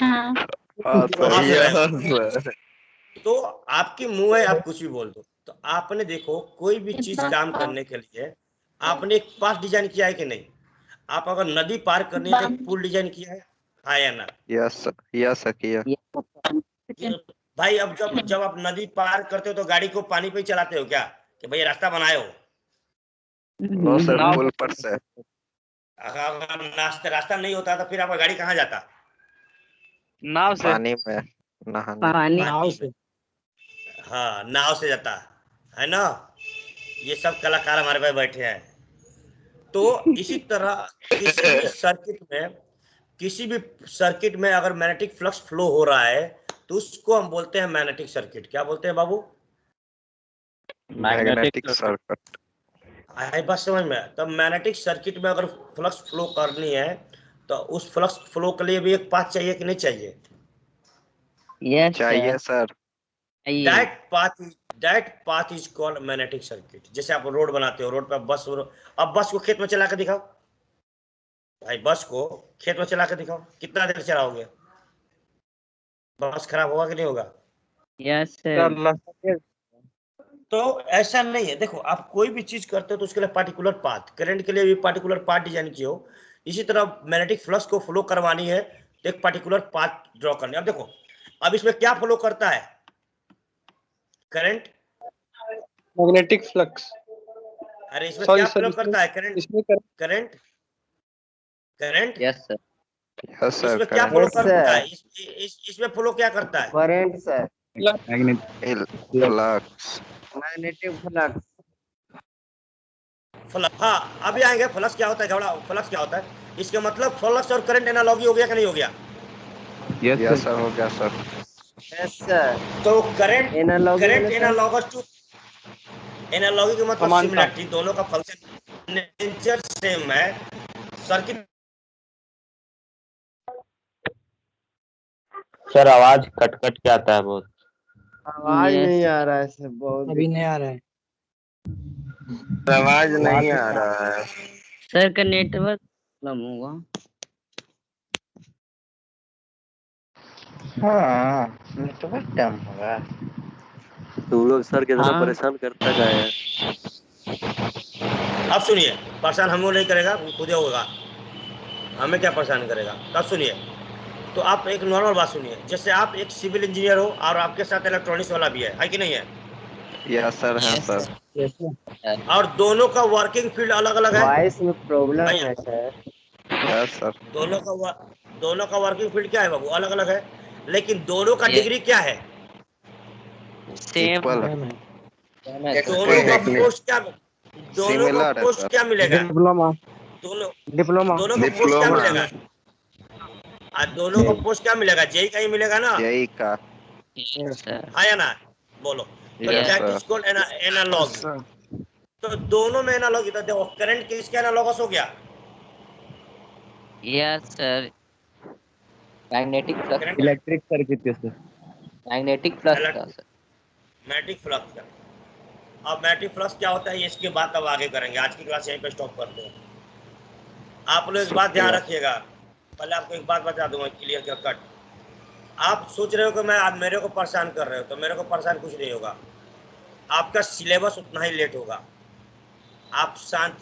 हाँ हाँ सर, यस सर। तो आपकी मुंह है, आप कुछ भी बोल दो। तो आपने देखो कोई भी चीज काम करने के लिए आपने एक पाथ डिजाइन किया है कि नहीं? आप अगर नदी पार करनी है तो एक पुल डिजाइन किया है, आया ना? यस सर, यस सर किया। भाई अब जब आप नदी पार करते हो तो गाड़ी को पानी पे ही चलाते हो क्या, कि भाई रास्ता बनाए हो? नो सर, पुल पर से। अगर रास्ता नहीं होता तो फिर आपका गाड़ी कहाँ जाता? नाव से। पानी में नहाने। पानी पे। हाँ, नाव से जाता है ना। ये सब कलाकार हमारे पास बैठे हैं। तो इसी तरह किसी भी सर्किट में अगर मैग्नेटिक फ्लक्स फ्लो हो रहा है तो उसको हम बोलते हैं मैग्नेटिक सर्किट। क्या बोलते हैं बाबू? Magnetic circuit. आई बात समझ में? तब मैग्नेटिक सर्किट में अगर फ्लक्स फ्लो करनी है तो उस फ्लक्स फ्लो के लिए भी एक पाथ चाहिए कि नहीं चाहिए? यस चाहिए sir. That path is called magnetic circuit. जैसे आप रोड बनाते हो, रोड पर अब बस को खेत में चला के दिखाओ भाई, बस को खेत में चला के दिखाओ, कितना देर चलाओगे? बस खराब होगा कि नहीं होगा? यस तो ऐसा नहीं है। देखो, आप कोई भी चीज करते हो तो उसके लिए पार्टिकुलर पाथ, करंट के लिए भी पार्टिकुलर पाथ डिजाइन किए हो, इसी तरह मैग्नेटिक फ्लक्स को फ्लो करवानी है तो एक पार्टिकुलर पाथ ड्रॉ करनी है। अब देखो, अब इसमें क्या फ्लो करता है? Current, magnetic flux. अरे इसमें Sorry, क्या sir, फ्लो करता है? करंट, इसमें current, current. Yes sir yes sir, इसमें क्या फ्लो करता है? इसमें फ्लो क्या करता है? Current sir, flux. Magnetic flux. Flux, हाँ अभी आएंगे। फ्लक्स क्या होता है घबरा, फ्लक्स क्या होता है? इसका मतलब फ्लक्स और करंट एनालॉगी हो गया कि नहीं हो गया? यस सर, हो गया सर। यस सर, तो current analogy analogous to, analogy का मतलब समानता। सिमिलरिटी, दोनों का फंक्शन नेचर सेम है। सर्किट सर आवाज कट कट के आता है बहुत। आवाज Yes. नहीं आ रहा है सर, बहुत अभी नहीं आ रहा है। आवाज नहीं आ रहा है। सर का नेटवर्क प्रॉब्लम होगा। हाँ, नेटवर्क कम होगा। तुम लोग सर कितना हाँ। परेशान करता का है। अब सुनिए, परेशान हमको नहीं करेगा, वो खुद होगा, हमें क्या परेशान करेगा? तब सुनिए, तो आप एक नॉर्मल बात सुनिए। जैसे आप एक सिविल इंजीनियर हो और आपके साथ इलेक्ट्रॉनिक्स वाला भी है कि नहीं है? यस सर, है सर। और दोनों का वर्किंग फील्ड अलग अलग है वॉइस में प्रॉब्लम भैया। है सर। Yes sir. दोनों का वर्किंग फील्ड क्या है बाबू? अलग अलग है, लेकिन दोनों का Yes. डिग्री क्या है? Same equal. दोनों का पोस्ट क्या, दोनों का Similar है पोस्ट सर। क्या मिलेगा? डिप्लोमा दोनों डिप्लोमा दोनों का पोस्ट क्या डिप्लोमा। मिलेगा? दोनों का पोस्ट क्या मिलेगा? जेई का ही मिलेगा ना, यही का। यस सर आया ना? बोलो। तो yes that sir. Is called analogy. तो दोनों में एनालॉगी। तो देखो, करंट किसका एनालॉगस हो गया? Yes sir magnetic flux current, electric circuit के सर। मैग्नेटिक फ्लक्स का सर। मैग्नेटिक फ्लक्स का। अब मैग्नेटिक फ्लक्स क्या होता है ये इसके बाद अब आगे करेंगे। आज की क्लास यहीं पे स्टॉप करते हैं। आप लोग एक बात ध्यान शुक्रिया। रखिएगा, पहले आपको एक बात बता दूंगा क्लियर कट। आप सोच रहे हो कि मैं आप मेरे को परेशान कर रहे हो, तो मेरे को परेशान कुछ नहीं होगा। आपका सिलेबस उतना ही लेट होगा। आप शांति